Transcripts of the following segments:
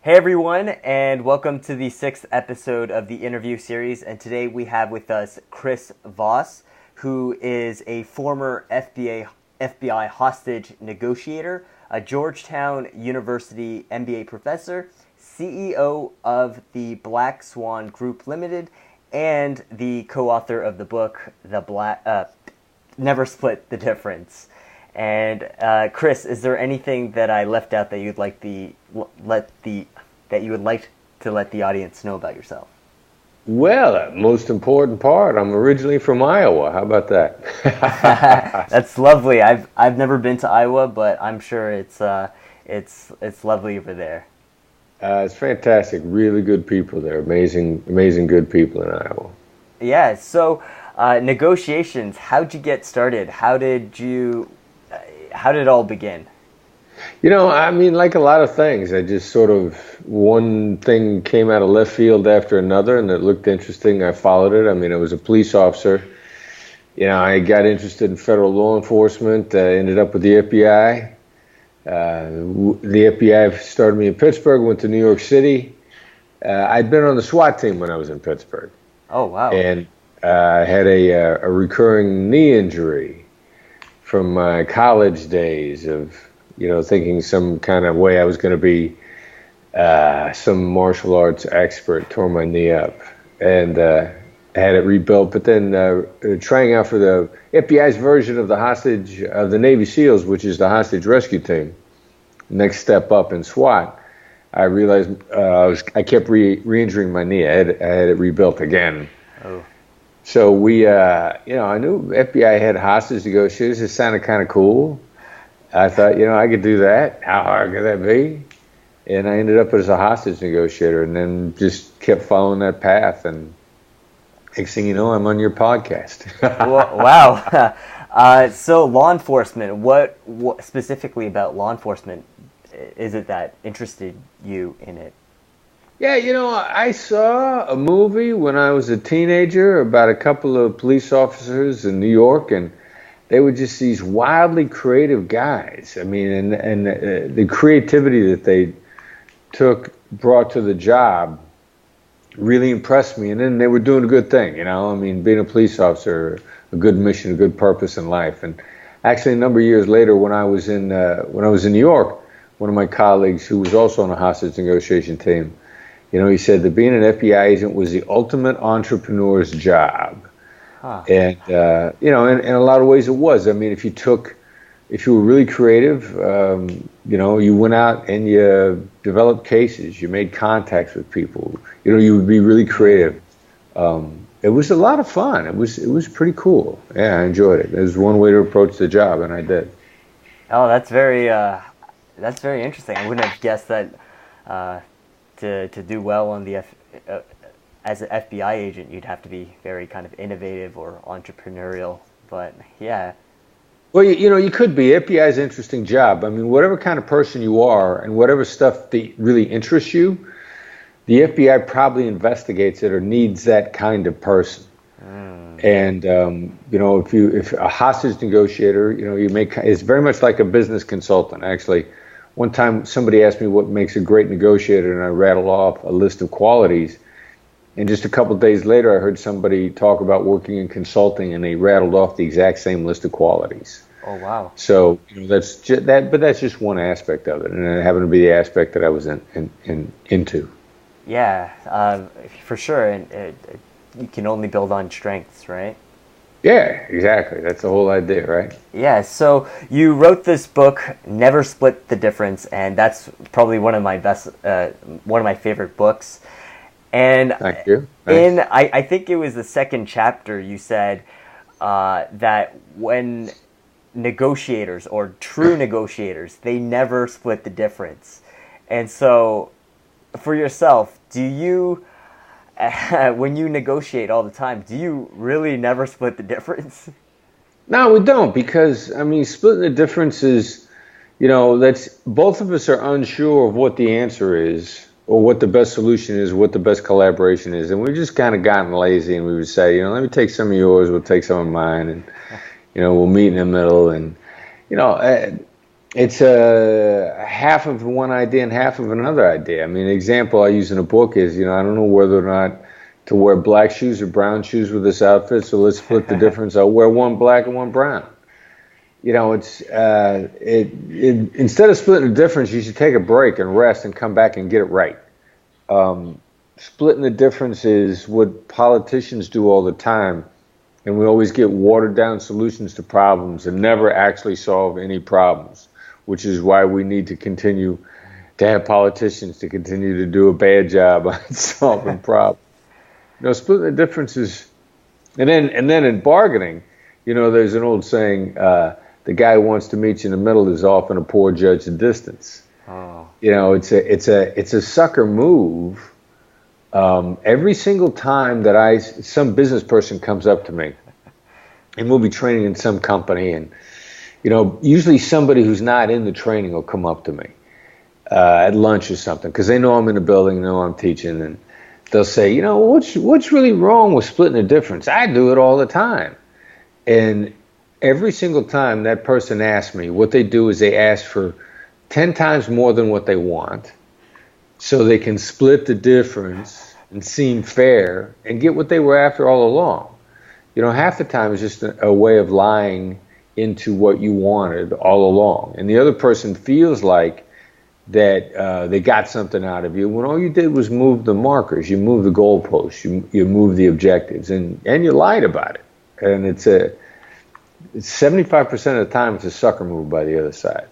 Hey everyone, and welcome to the 6th episode of the interview series. And today we have with us Chris Voss, who is a former FBI hostage negotiator, a Georgetown University MBA professor, CEO of the Black Swan Group Limited, and the co-author of the book Never Split the Difference. And Chris, is there anything that I left out that you'd like to let the audience know about yourself? Well, most important part, I'm originally from Iowa. How about that? That's lovely. I've never been to Iowa, but I'm sure it's lovely over there. It's fantastic. Really good people there. Amazing good people in Iowa. Yeah. So, negotiations. How'd you get started? How did it all begin? You know, I mean, like a lot of things, I just sort of, one thing came out of left field after another, and it looked interesting. I followed it. I mean, I was a police officer. You know, I got interested in federal law enforcement, ended up with the FBI. The FBI started me in Pittsburgh, went to New York City. I'd been on the SWAT team when I was in Pittsburgh. Oh, wow. And I had a recurring knee injury from my college days of, you know, thinking some kind of way I was going to be some martial arts expert. Tore my knee up and had it rebuilt, but then trying out for the FBI's version of the Navy SEALs, which is the hostage rescue team, next step up in SWAT, I realized I kept re-injuring my knee. I had it rebuilt again. Oh. So we, I knew FBI had hostage negotiators. It sounded kind of cool. I thought, I could do that. How hard could that be? And I ended up as a hostage negotiator, and then just kept following that path. And next thing you know, I'm on your podcast. Wow. So law enforcement, what specifically about law enforcement is it that interested you in it? Yeah, I saw a movie when I was a teenager about a couple of police officers in New York, and they were just these wildly creative guys. I mean, and the creativity that they brought to the job really impressed me. And then they were doing a good thing, I mean, being a police officer, a good mission, a good purpose in life. And actually, a number of years later, when I was in New York, one of my colleagues who was also on a hostage negotiation team, he said that being an FBI agent was the ultimate entrepreneur's job. Huh. And, in a lot of ways it was. I mean, if you were really creative, you went out and you developed cases, you made contacts with people, you would be really creative. It was a lot of fun. It was pretty cool. Yeah, I enjoyed it. It was one way to approach the job, and I did. Oh, that's very interesting. I wouldn't have guessed that, to do well on the as an FBI agent, you'd have to be very kind of innovative or entrepreneurial. But yeah. Well, you could be. FBI is an interesting job. I mean, whatever kind of person you are and whatever stuff that really interests you, the FBI probably investigates it or needs that kind of person. And, if a hostage negotiator, it's very much like a business consultant. Actually, one time somebody asked me what makes a great negotiator, and I rattled off a list of qualities. And just a couple of days later, I heard somebody talk about working in consulting, and they rattled off the exact same list of qualities. Oh, wow. So that's just that, but that's just one aspect of it, and it happened to be the aspect that I was into. Yeah, for sure. And you can only build on strengths, right? Yeah, exactly. That's the whole idea, right? Yeah. So you wrote this book, Never Split the Difference, and that's probably one of my favorite books. And thank you. Thanks. I think it was the second chapter, you said that when negotiators or true negotiators, they never split the difference. And so for yourself, do you, when you negotiate all the time, do you really never split the difference? No, we don't, because, I mean, splitting the difference is, that's, both of us are unsure of what the answer is, or what the best solution is, what the best collaboration is. And we've just kind of gotten lazy, and we would say, let me take some of yours, we'll take some of mine, and, we'll meet in the middle. And, It's a half of one idea and half of another idea. I mean, an example I use in a book is, I don't know whether or not to wear black shoes or brown shoes with this outfit, so let's split the difference. I'll wear one black and one brown. It's instead of splitting the difference, you should take a break and rest and come back and get it right. Splitting the difference is what politicians do all the time, and we always get watered down solutions to problems and never actually solve any problems, which is why we need to continue to have politicians to continue to do a bad job on solving problems. Splitting the difference is, and then in bargaining, there's an old saying, the guy who wants to meet you in the middle is often a poor judge of distance. Oh. It's a sucker move. Every single time that some business person comes up to me, and we'll be training in some company, and usually somebody who's not in the training will come up to me at lunch or something, because they know I'm in the building, know I'm teaching, and they'll say, what's really wrong with splitting the difference? I do it all the time. And every single time that person asks me, what they do is they ask for 10 times more than what they want, so they can split the difference and seem fair and get what they were after all along. Half the time it's just a way of lying into what you wanted all along. And the other person feels like that they got something out of you when all you did was move the markers, you moved the goalposts, you moved the objectives, and you lied about it. And it's 75% of the time it's a sucker move by the other side.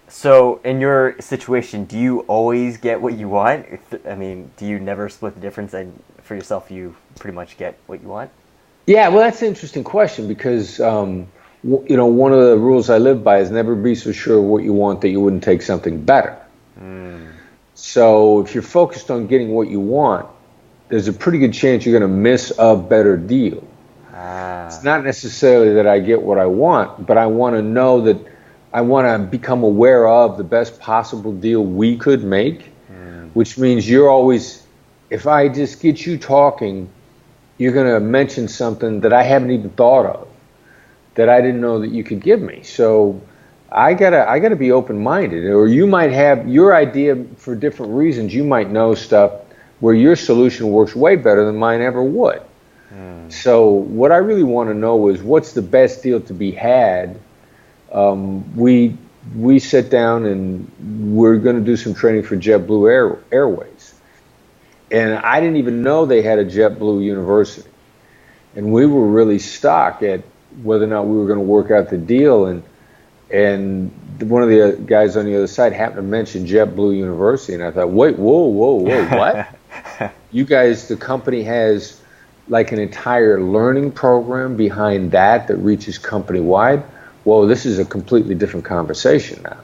So in your situation, do you always get what you want? I mean, do you never split the difference, and for yourself you pretty much get what you want? Yeah, well, that's an interesting question, because one of the rules I live by is never be so sure of what you want that you wouldn't take something better. So if you're focused on getting what you want, there's a pretty good chance you're going to miss a better deal. It's not necessarily that I get what I want, but I want to know that I want to become aware of the best possible deal we could make, which means you're always, if I just get you talking, you're going to mention something that I haven't even thought of, that I didn't know that you could give me. So I gotta be open-minded. Or you might have your idea for different reasons. You might know stuff where your solution works way better than mine ever would. So what I really want to know is, what's the best deal to be had? We sit down and we're going to do some training for JetBlue Airways. And I didn't even know they had a JetBlue University. And we were really stuck at whether or not we were going to work out the deal. And one of the guys on the other side happened to mention JetBlue University. And I thought, wait, whoa, what? You guys, the company has like an entire learning program behind that reaches company-wide? Whoa, this is a completely different conversation now.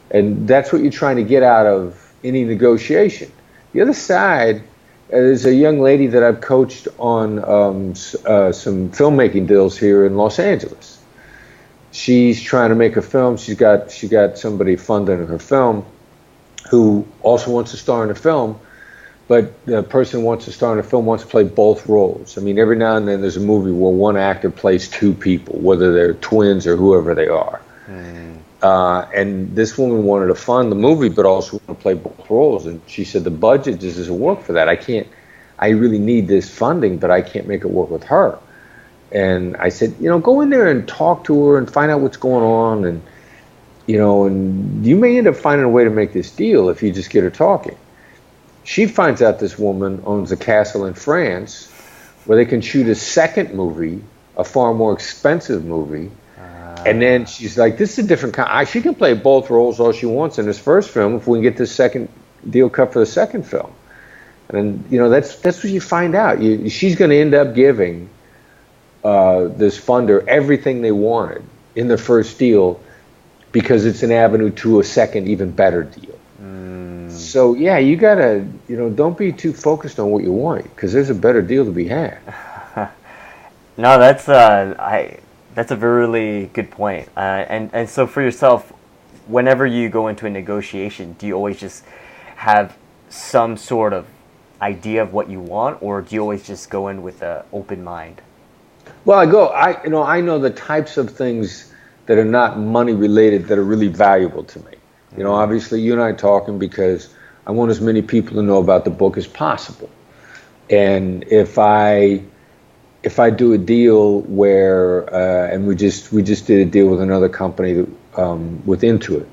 And that's what you're trying to get out of any negotiation. The other side is a young lady that I've coached on some filmmaking deals here in Los Angeles. She's trying to make a film. She got somebody funding her film who also wants to star in the film, but the person who wants to star in a film wants to play both roles. I mean, every now and then there's a movie where one actor plays two people, whether they're twins or whoever they are. And this woman wanted to fund the movie, but also want to play both roles. And she said, the budget just doesn't work for that. I really need this funding, but I can't make it work with her. And I said, go in there and talk to her and find out what's going on. And you may end up finding a way to make this deal if you just get her talking. She finds out this woman owns a castle in France where they can shoot a second movie, a far more expensive movie. And then she's like, this is a different kind. She can play both roles all she wants in this first film if we can get this second deal cut for the second film. And that's what you find out. She's going to end up giving this funder everything they wanted in the first deal because it's an avenue to a second, even better deal. So yeah, you gotta, don't be too focused on what you want, because there's a better deal to be had. No, that's a really good point. And so for yourself, whenever you go into a negotiation, do you always just have some sort of idea of what you want, or do you always just go in with an open mind? Well, I know the types of things that are not money related that are really valuable to me. You know, obviously you and I are talking because I want as many people to know about the book as possible. And if I do a deal where, and we just did a deal with another company with Intuit,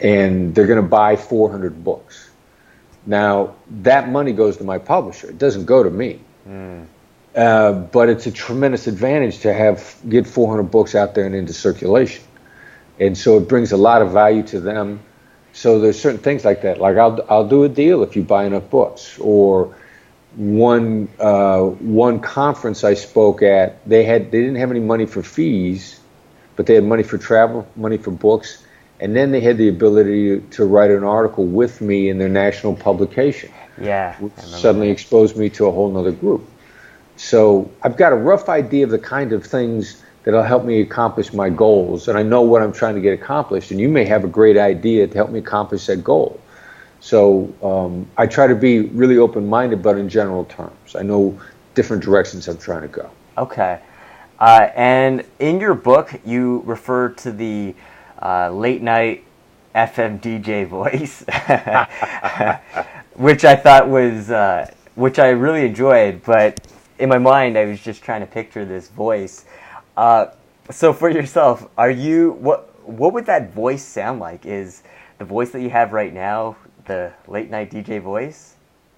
and they're going to buy 400 books. Now that money goes to my publisher; it doesn't go to me. But it's a tremendous advantage to get 400 books out there and into circulation, and so it brings a lot of value to them. So there's certain things like that. Like I'll do a deal if you buy enough books. Or one conference I spoke at, they didn't have any money for fees, but they had money for travel, money for books, and then they had the ability to write an article with me in their national publication. Yeah, which suddenly exposed me to a whole nother group. So I've got a rough idea of the kind of things that'll help me accomplish my goals, and I know what I'm trying to get accomplished, and you may have a great idea to help me accomplish that goal. So I try to be really open-minded, but in general terms. I know different directions I'm trying to go. Okay. And in your book, you refer to the late night FM DJ voice, which I thought was, which I really enjoyed, but in my mind, I was just trying to picture this voice. So for yourself, what would that voice sound like? Is the voice that you have right now the late night DJ voice?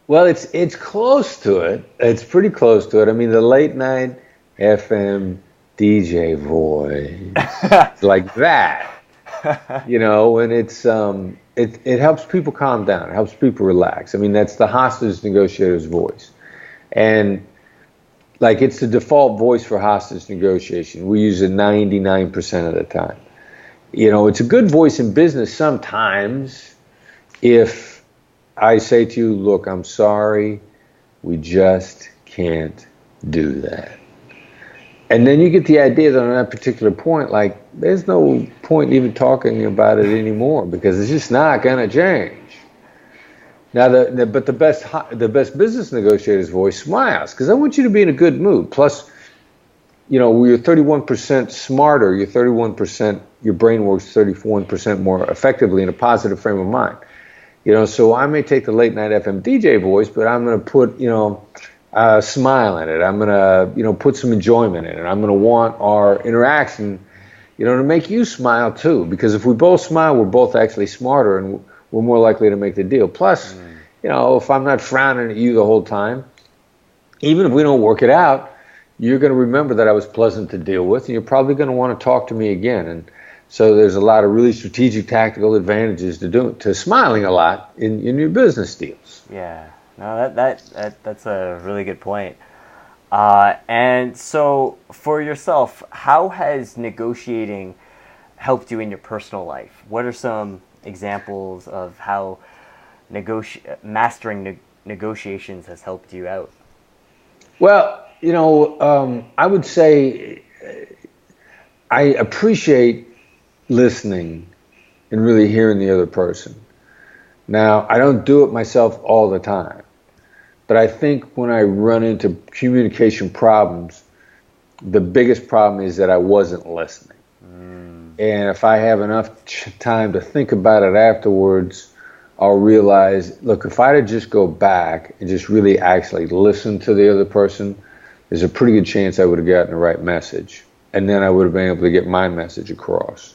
Well, it's close to it. It's pretty close to it. I mean, the late night FM DJ voice, like that. You know, and it helps people calm down. It helps people relax. I mean, that's the hostage negotiator's voice, and like it's the default voice for hostage negotiation. We use it 99% of the time. You know, it's a good voice in business sometimes. If I say to you, look, I'm sorry, we just can't do that. And then you get the idea that on that particular point, like, there's no point even talking about it anymore because it's just not going to change. Now, but the best business negotiator's voice smiles because I want you to be in a good mood. Plus, you know, you're 31% smarter. You're 31%. Your brain works 31% more effectively in a positive frame of mind. You know, so I may take the late night FM DJ voice, but I'm going to put, you know, a smile in it. I'm going to, you know, put some enjoyment in it. I'm going to want our interaction, you know, to make you smile too. Because if we both smile, we're both actually smarter and we're more likely to make the deal. Plus, you know, if I'm not frowning at you the whole time, even if we don't work it out, you're going to remember that I was pleasant to deal with, and you're probably going to want to talk to me again. And so there's a lot of really strategic, tactical advantages to smiling a lot in your business deals. Yeah, no, that's a really good point. And so for yourself, how has negotiating helped you in your personal life? What are some examples of how mastering negotiations has helped you out? Well, you know, I would say I appreciate listening and really hearing the other person. Now, I don't do it myself all the time, but I think when I run into communication problems, the biggest problem is that I wasn't listening. And if I have enough time to think about it afterwards, I'll realize, look, if I had just go back and just really actually listen to the other person, there's a pretty good chance I would have gotten the right message. And then I would have been able to get my message across.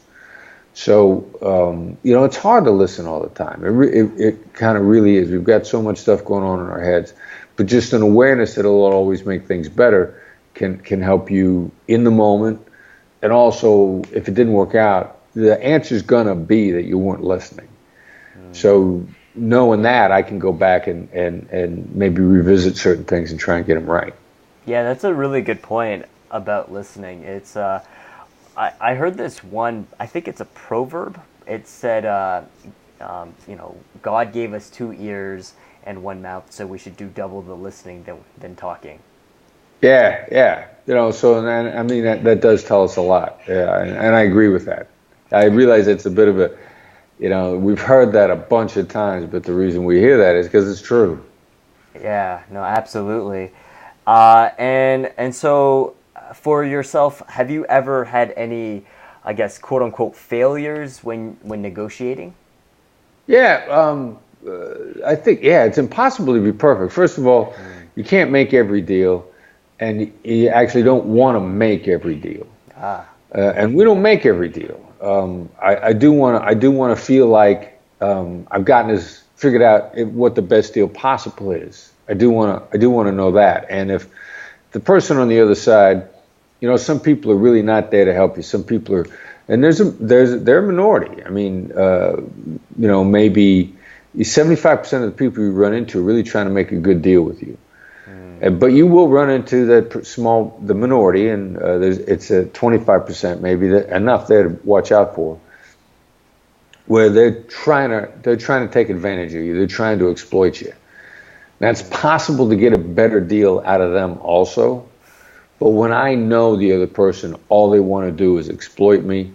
So, you know, it's hard to listen all the time. It kind of really is. We've got so much stuff going on in our heads. But just an awareness that it'll always make things better can help you in the moment. And also, if it didn't work out, the answer's going to be that you weren't listening. So knowing that, I can go back and maybe revisit certain things and try and get them right. Yeah, that's a really good point about listening. It's I heard this one, I think it's a proverb. It said, you know, God gave us 2 ears and 1 mouth, so we should do double the listening than talking. Yeah. You know, so I mean, that does tell us a lot. Yeah, and I agree with that. I realize it's a bit of a, you know, we've heard that a bunch of times, but the reason we hear that is because it's true. Yeah, no, absolutely. And so for yourself, have you ever had any I guess, quote unquote, failures when negotiating? Yeah, I think, it's impossible to be perfect. First of all, you can't make every deal, and you actually don't want to make every deal. And we don't make every deal. I do want to feel like I've figured out what the best deal possible is. I do want to know that. And if the person on the other side, some people are really not there to help you. Some people are, and they're a minority. I mean, maybe 75% of the people you run into are really trying to make a good deal with you. But you will run into the minority, and it's a 25% maybe, enough there to watch out for, where they're trying to take advantage of you. They're trying to exploit you. Now, it's possible to get a better deal out of them also, but when I know the other person, all they want to do is exploit me,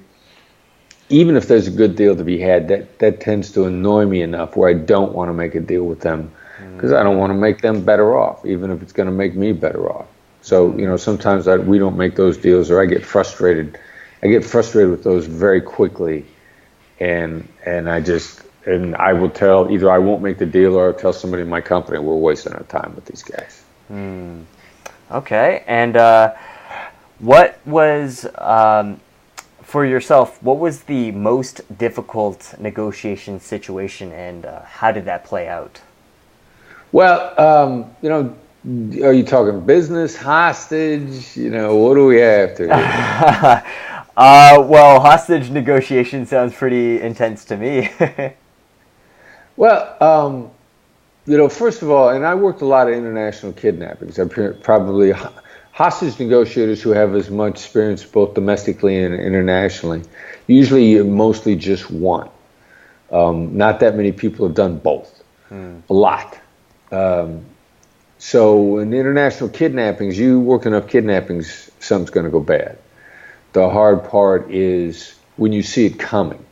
even if there's a good deal to be had, that tends to annoy me enough where I don't want to make a deal with them, because I don't want to make them better off, even if it's going to make me better off. So, sometimes we don't make those deals, or I get frustrated. I get frustrated with those very quickly, and I will tell, either I won't make the deal, or I'll tell somebody in my company we're wasting our time with these guys. Okay, and what was, for yourself, what was the most difficult negotiation situation, and how did that play out? Well, are you talking business, hostage? What do we have to? Well, hostage negotiation sounds pretty intense to me. Well, first of all, and I worked a lot of international kidnappings. I'm probably hostage negotiators who have as much experience both domestically and internationally. Usually, mostly just one. Not that many people have done both. A lot. So in international kidnappings, you work enough kidnappings, something's going to go bad. The hard part is when you see it coming.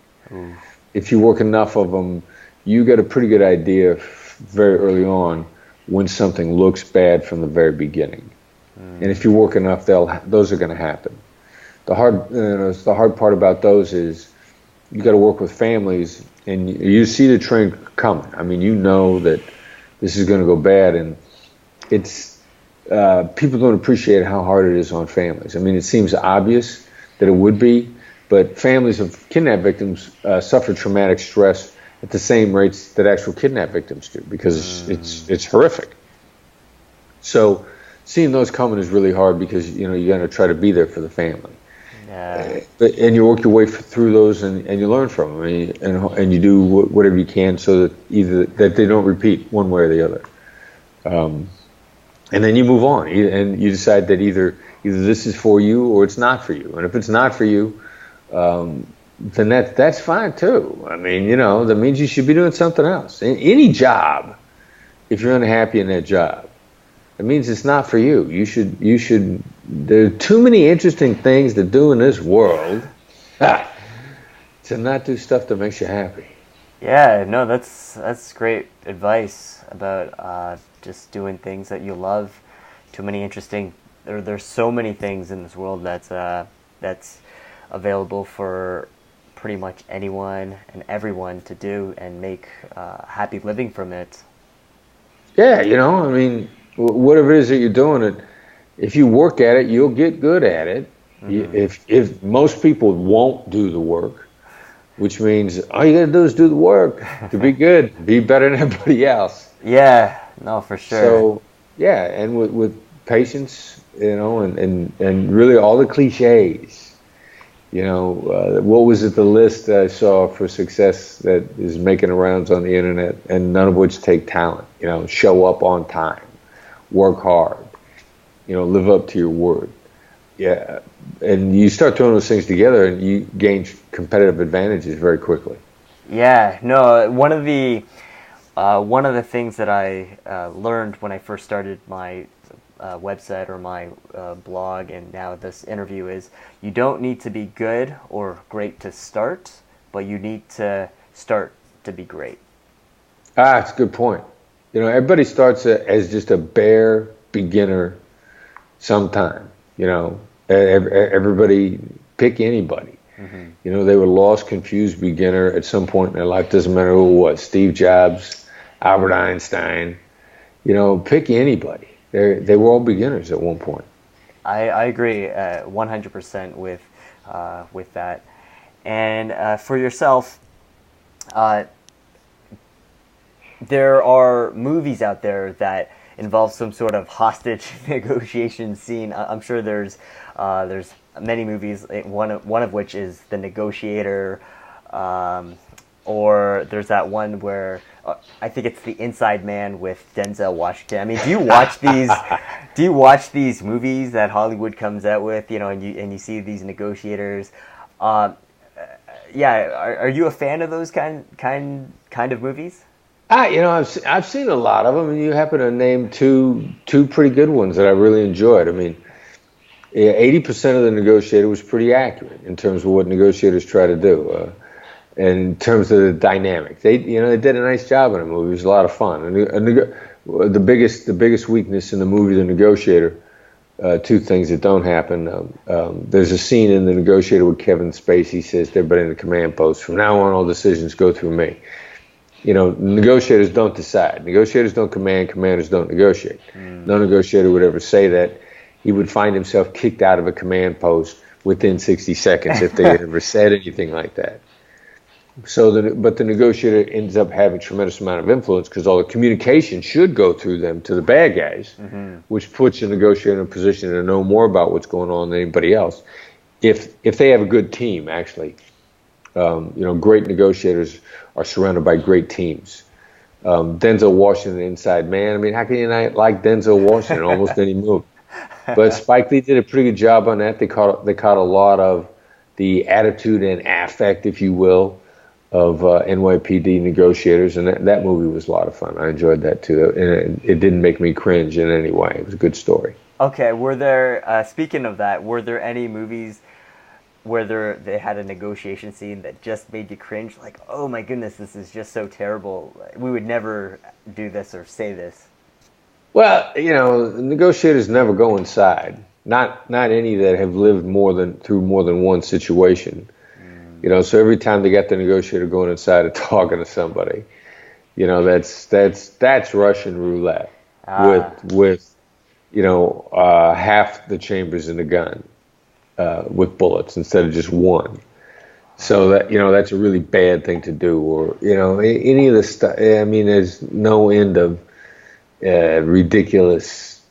If you work enough of them, you get a pretty good idea very early on when something looks bad from the very beginning. And if you work enough, those are going to happen. The hard part about those is you got to work with families, and you see the train coming. I mean, you know that this is going to go bad, and it's people don't appreciate how hard it is on families. I mean, it seems obvious that it would be, but families of kidnap victims suffer traumatic stress at the same rates that actual kidnap victims do, because it's horrific. So seeing those coming is really hard, because you got to try to be there for the family. Yeah. And you work your way through those, and you learn from them, and you do whatever you can so that they don't repeat one way or the other. And then you move on, and you decide that either this is for you or it's not for you. And if it's not for you, then that's fine too. I mean, that means you should be doing something else. In any job, if you're unhappy in that job, it means it's not for you. You should. There are too many interesting things to do in this world to not do stuff that makes you happy. Yeah, no, that's great advice about just doing things that you love. Too many interesting. There's so many things in this world that's available for pretty much anyone and everyone to do and make happy living from it. Yeah, I mean, whatever it is that you're doing, if you work at it, you'll get good at it. If most people won't do the work, which means all you got to do is do the work to be good, be better than everybody else. Yeah, no, for sure. So, yeah, and with patience, and really all the cliches. What was it, the list I saw for success that is making the rounds on the internet, and none of which take talent. Show up on time, work hard, live up to your word. Yeah, and you start throwing those things together, and you gain competitive advantages very quickly. Yeah, no, one of the things that I learned when I first started my website or my blog, and now this interview, is you don't need to be good or great to start, but you need to start to be great. It's a good point. Everybody starts as just a bare beginner sometime. Everybody, pick anybody. You know, they were lost, confused beginner at some point in their life. Doesn't matter who it was, Steve Jobs, Albert Einstein, you know, pick anybody. They were all beginners at one point. I agree 100% with that. And for yourself, there are movies out there that involve some sort of hostage negotiation scene. I'm sure there's many movies. One of which is The Negotiator, or there's that one where I think it's The Inside Man with Denzel Washington. I mean, do you watch these? Do you watch these movies that Hollywood comes out with? You know, and you see these negotiators. Yeah, are you a fan of those kind of movies? You know, I've seen a lot of them, and you happen to name two pretty good ones that I really enjoyed. I mean, 80% of The Negotiator was pretty accurate in terms of what negotiators try to do, and in terms of the dynamic. They did a nice job in the movie. It was a lot of fun. And the biggest weakness in the movie The Negotiator, two things that don't happen. There's a scene in The Negotiator where Kevin Spacey says to everybody in the command post, "From now on, all decisions go through me." You know, negotiators don't decide. Negotiators don't command. Commanders don't negotiate. No negotiator would ever say that. He would find himself kicked out of a command post within 60 seconds if they had ever said anything like that. But the negotiator ends up having a tremendous amount of influence because all the communication should go through them to the bad guys, which puts the negotiator in a position to know more about what's going on than anybody else. If they have a good team, actually, you know, great negotiators are surrounded by great teams. Denzel Washington, Inside Man. I mean, how can you not like Denzel Washington in almost any movie? But Spike Lee did a pretty good job on that. They caught a lot of the attitude and affect, if you will, of NYPD negotiators, and that movie was a lot of fun. I enjoyed that too, and it didn't make me cringe in any way. It was a good story. Okay, were there, speaking of that, were there any movies where they had a negotiation scene that just made you cringe? Like, oh my goodness, this is just so terrible. We would never do this or say this. Well, you know, negotiators never go inside. Not any that have lived through more than one situation. You know, so every time they got the negotiator going inside and talking to somebody, you know, that's Russian roulette with you know, half the chambers in the gun with bullets instead of just one. So that, you know, that's a really bad thing to do. Or, you know, any of the stuff. I mean, there's no end of ridiculous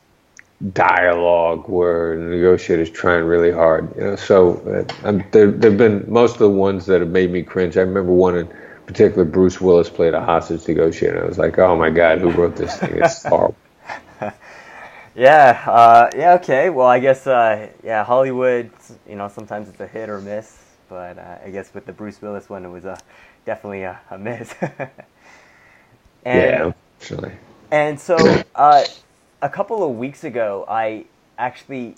dialogue where the negotiator's trying really hard, you know. So there've been most of the ones that have made me cringe. I remember one in particular, Bruce Willis played a hostage negotiator. I was like, oh my God, who wrote this thing? It's horrible. Yeah, okay. Well, I guess, Hollywood, you know, sometimes it's a hit or miss, but I guess with the Bruce Willis one, it was definitely a miss. Yeah, actually. And so, a couple of weeks ago, I actually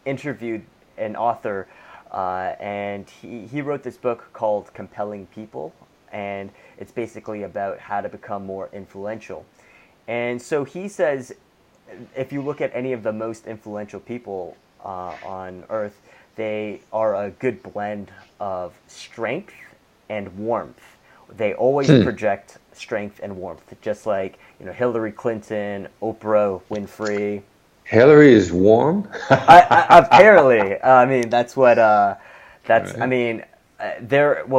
interviewed an author, and he wrote this book called Compelling People, and it's basically about how to become more influential. And so he says, if you look at any of the most influential people on Earth, they are a good blend of strength and warmth. They always project strength and warmth, just like, you know, Hillary Clinton, Oprah Winfrey. Hillary is warm? Apparently. I mean, that's what, right. I mean,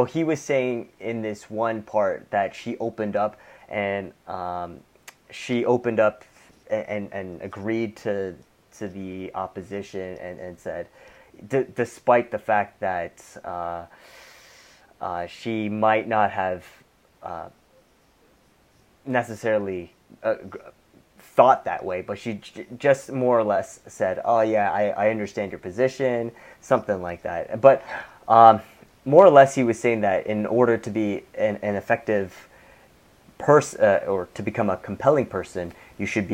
he was saying in this one part that she opened up and agreed to the opposition and said, despite the fact that she might not have necessarily thought that way, but she just more or less said, oh yeah, I understand your position, something like that. But more or less he was saying that in order to be an effective person, or to become a compelling person, you should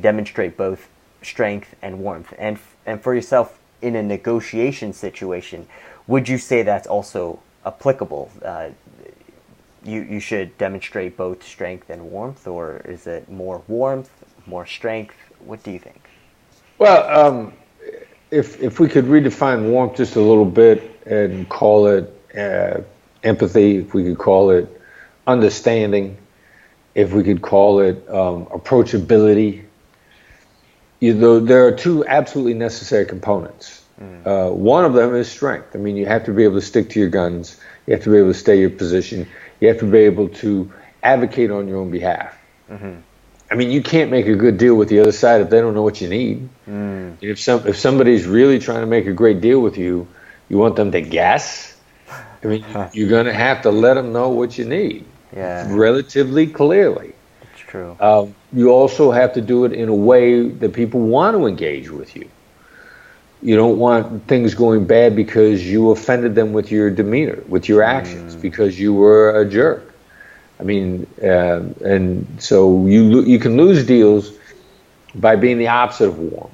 demonstrate both strength and warmth. And for yourself in a negotiation situation, would you say that's also applicable? You should demonstrate both strength and warmth, or is it more warmth, more strength? What do you think? Well, if we could redefine warmth just a little bit and call it empathy, if we could call it understanding, if we could call it approachability, there are two absolutely necessary components. One of them is strength. I mean, you have to be able to stick to your guns. You have to be able to stay your position. You have to be able to advocate on your own behalf. I mean, you can't make a good deal with the other side if they don't know what you need. If somebody's really trying to make a great deal with you, you want them to guess. I mean, you're going to have to let them know what you need relatively clearly. That's true. You also have to do it in a way that people want to engage with you. You don't want things going bad because you offended them with your demeanor, with your actions, because you were a jerk. I mean, and so you can lose deals by being the opposite of warm.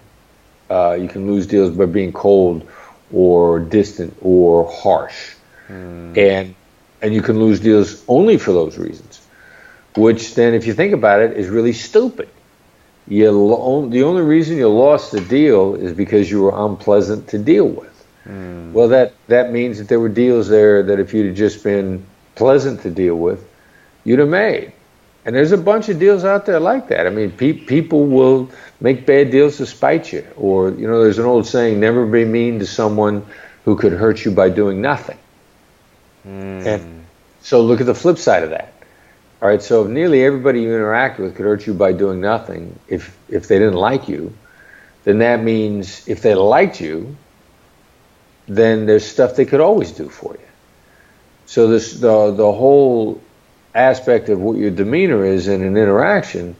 You can lose deals by being cold or distant or harsh. And you can lose deals only for those reasons, which then, if you think about it, is really stupid. The only reason you lost the deal is because you were unpleasant to deal with. Well, that means that there were deals there that if you'd have just been pleasant to deal with, you'd have made. And there's a bunch of deals out there like that. I mean, people will make bad deals to spite you. Or, there's an old saying, never be mean to someone who could hurt you by doing nothing. And so look at the flip side of that. All right, so if nearly everybody you interact with could hurt you by doing nothing, if they didn't like you, then that means if they liked you, then there's stuff they could always do for you. So the whole aspect of what your demeanor is in an interaction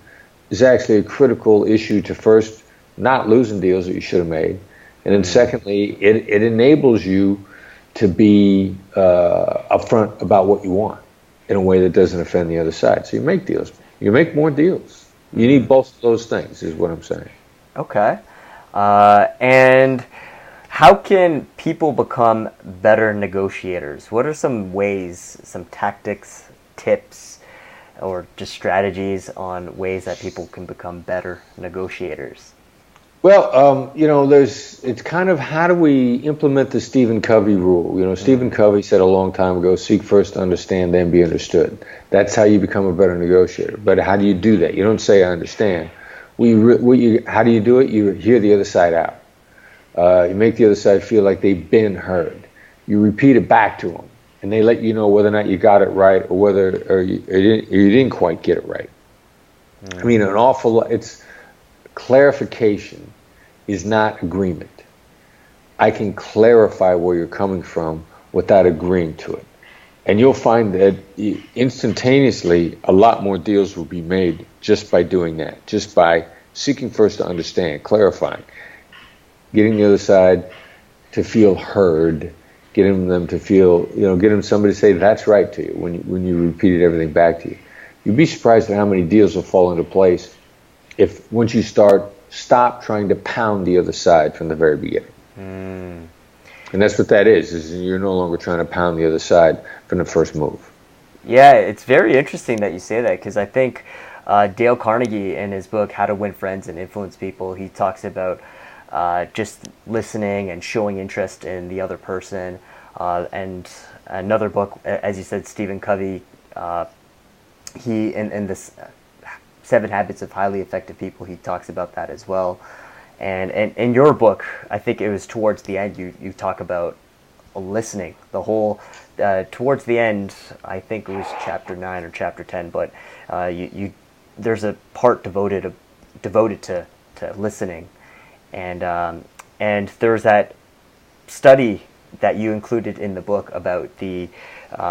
is actually a critical issue to first not losing deals that you should have made, and then secondly, it enables you to be upfront about what you want in a way that doesn't offend the other side. So you make deals. You make more deals. You need both of those things, is what I'm saying. Okay. And how can people become better negotiators? What are some ways, some tactics, tips, or just strategies on ways that people can become better negotiators? Well, it's kind of, how do we implement the Stephen Covey rule? Stephen Covey said a long time ago, seek first to understand, then be understood. That's how you become a better negotiator. But how do you do that? You don't say, I understand. How do you do it? You hear the other side out. You make the other side feel like they've been heard. You repeat it back to them, and they let you know whether or not you got it right or whether you didn't quite get it right. I mean, an awful lot. It's clarification is not agreement. I can clarify where you're coming from without agreeing to it. And you'll find that instantaneously a lot more deals will be made just by doing that, just by seeking first to understand, clarifying, getting the other side to feel heard, getting them to feel, getting somebody to say that's right to you when you repeated everything back to you. You'd be surprised at how many deals will fall into place if once you stop trying to pound the other side from the very beginning. And that's what that is you're no longer trying to pound the other side from the first move. Yeah, it's very interesting that you say that, because I think Dale Carnegie, in his book How to Win Friends and Influence People, he talks about just listening and showing interest in the other person. And another book, as you said, Stephen Covey, he in this 7 Habits of Highly Effective People, he talks about that as well. And in your book, I think it was towards the end, you talk about listening. The whole, towards the end, I think it was chapter 9 or chapter 10, but there's a part devoted to listening. And there's that study that you included in the book about the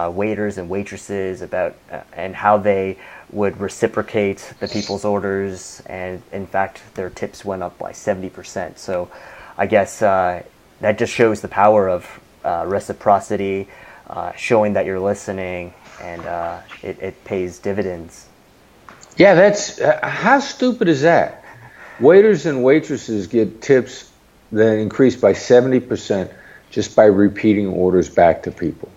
waiters and waitresses, about and how they would reciprocate the people's orders, and in fact their tips went up by 70%. So I guess that just shows the power of reciprocity, showing that you're listening, and it pays dividends. Yeah, that's how stupid is that? Waiters and waitresses get tips that increase by 70% just by repeating orders back to people.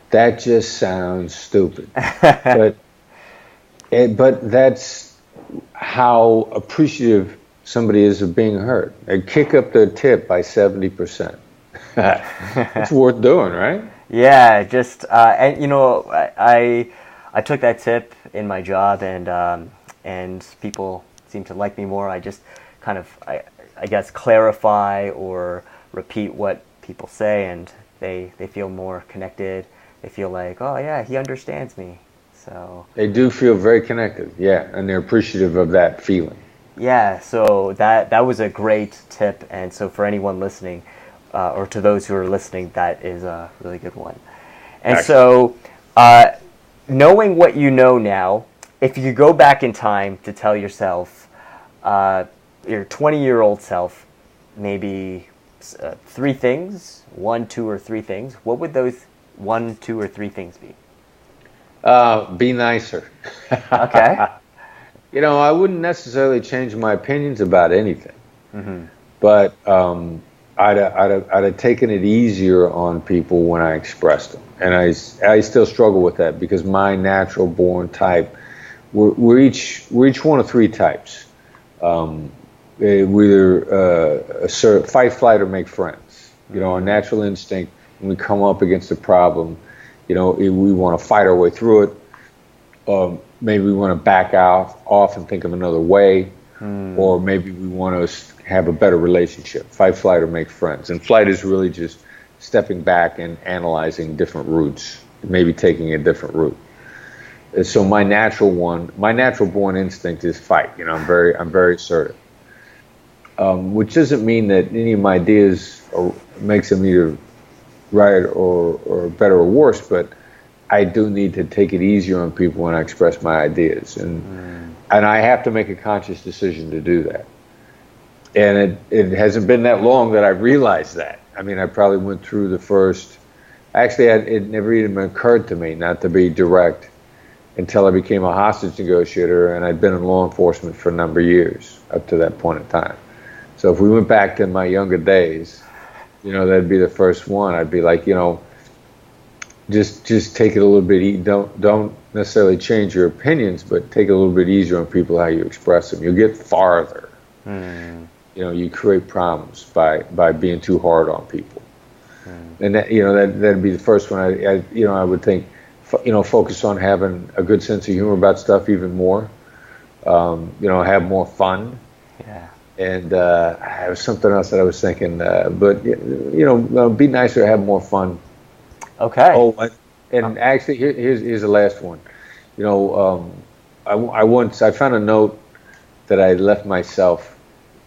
That just sounds stupid. But that's how appreciative somebody is of being hurt. They kick up their tip by 70%. It's worth doing, right? Yeah, just and you know, I took that tip in my job, and people seem to like me more. I just kind of I guess clarify or repeat what people say, and they feel more connected. They feel like, oh yeah, he understands me. So they do feel very connected, yeah, and they're appreciative of that feeling. Yeah, so that was a great tip, and so for anyone listening, or to those who are listening, that is a really good one. And Excellent. so, knowing what you know now, if you go back in time to tell yourself, your 20-year-old self, maybe 3 things, 1, 2, or 3 things, what would those 1, 2, or 3 things be? Be nicer. Okay. You know, I wouldn't necessarily change my opinions about anything, but I'd have taken it easier on people when I expressed them, and I still struggle with that because my natural born type, we're each one of 3 types. We either fight, flight, or make friends. You know, our natural instinct when we come up against a problem, you know, we want to fight our way through it. Maybe we want to back off and think of another way, or maybe we want to have a better relationship. Fight, flight, or make friends. And flight is really just stepping back and analyzing different routes, maybe taking a different route. So my natural born instinct is fight. You know, I'm very assertive, which doesn't mean that any of my ideas makes them either right or better or worse, but I do need to take it easier on people when I express my ideas, and I have to make a conscious decision to do that. And it hasn't been that long that I've realized that. I mean, I probably went through the first. Actually, it never even occurred to me not to be direct until I became a hostage negotiator, and I'd been in law enforcement for a number of years up to that point in time. So if we went back to my younger days, you know, that'd be the first one. I'd be like, you know, just take it a little bit. Don't necessarily change your opinions, but take it a little bit easier on people how you express them. You'll get farther. You know, you create problems by being too hard on people. And that, you know, that'd be the first one. I would think, you know, focus on having a good sense of humor about stuff even more. You know, have more fun. Yeah. And there was something else that I was thinking, but you know, be nicer, have more fun. Okay. Oh, and actually, here's the last one. You know, I found a note that I left myself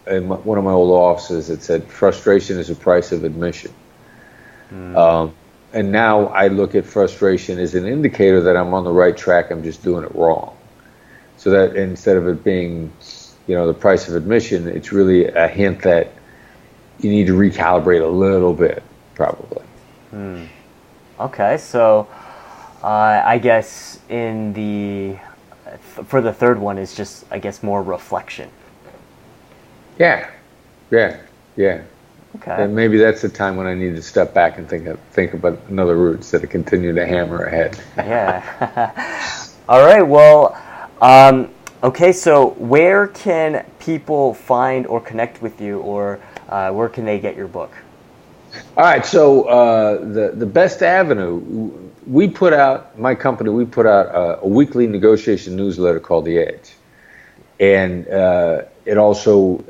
in one of my old offices. It said, "Frustration is the price of admission." And now I look at frustration as an indicator that I'm on the right track. I'm just doing it wrong. So that instead of it being, you know, the price of admission, it's really a hint that you need to recalibrate a little bit, probably. Okay, so I guess for the third one is just, I guess, more reflection. Yeah. Okay. And maybe that's the time when I need to step back and think about another route instead of continue to hammer ahead. Yeah. All right. Well, okay. So where can people find or connect with you, or where can they get your book? All right. So the best avenue, my company, we put out a weekly negotiation newsletter called The Edge. And it also,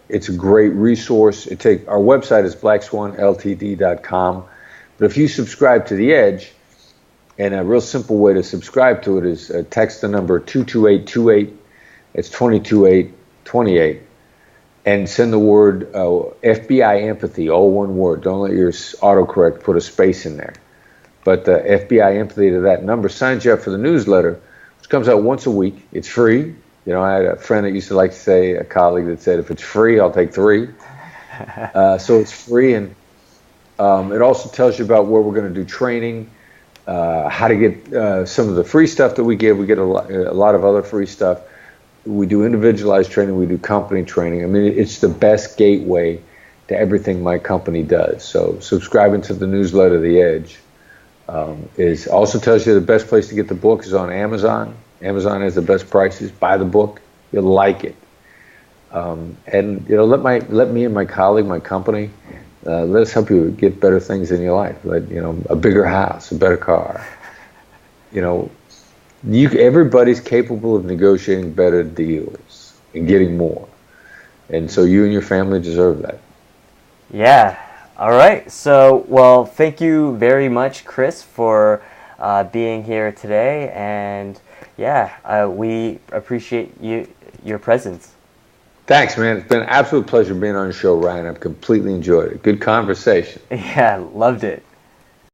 it's a great resource. Our website is blackswanltd.com. But if you subscribe to The Edge, and a real simple way to subscribe to it is text the number 22828. It's 22828. And send the word FBI empathy, all one word. Don't let your autocorrect put a space in there. But FBI empathy to that number signs you up for the newsletter, which comes out once a week. It's free. You know, I had a friend that used to like to say, a colleague that said, if it's free, I'll take 3. So it's free, and it also tells you about where we're going to do training, how to get some of the free stuff that we give. We get a lot of other free stuff. We do individualized training. We do company training. I mean, it's the best gateway to everything my company does. So subscribing to the newsletter, The Edge, also tells you the best place to get the book is on Amazon. Amazon has the best prices. Buy the book. You'll like it. And let me and my colleague, my company, let us help you get better things in your life. A bigger house, a better car. Everybody's capable of negotiating better deals and getting more. And so you and your family deserve that. Yeah. All right. So, well, thank you very much, Chris, for being here today. And yeah, we appreciate your presence. Thanks, man. It's been an absolute pleasure being on the show, Ryan. I've completely enjoyed it. Good conversation. Yeah, loved it.